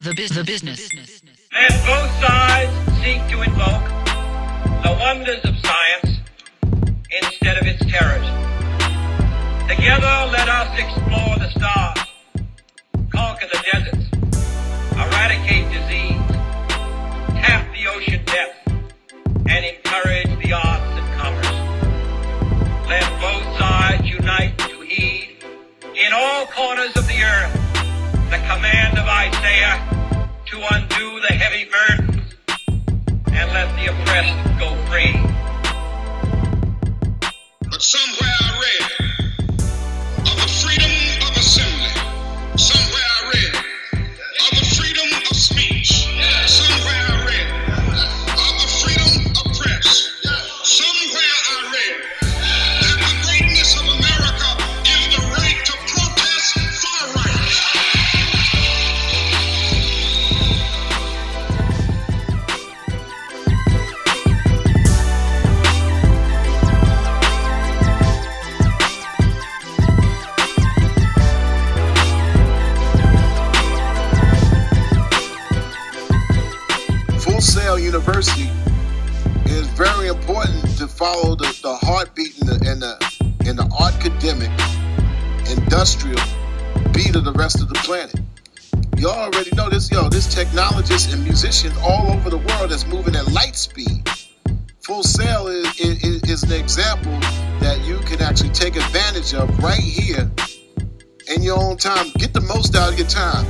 The business. And both sides seek to invoke the wonders of science instead of its terrors. Together, let us explore the stars, conquer the deserts, eradicate disease, tap the ocean depths, and encourage the arts and commerce. Let both sides unite to heed in all corners of the earth the command of Isaiah to undo the heavy burdens and let the oppressed go free. But somewhere I read of the freedom of assembly. Somewhere I read of the freedom of speech. Somewhere I read of the freedom of press. Somewhere I read that the greatness of America is the right to protest far right. Full Sail University is very important to follow the heartbeat and the academic, industrial beat of the rest of the planet. You already know this, there's technologists and musicians all over the world that's moving at light speed. Full Sail is an example that you can actually take advantage of right here in your own time. Get the most out of your time.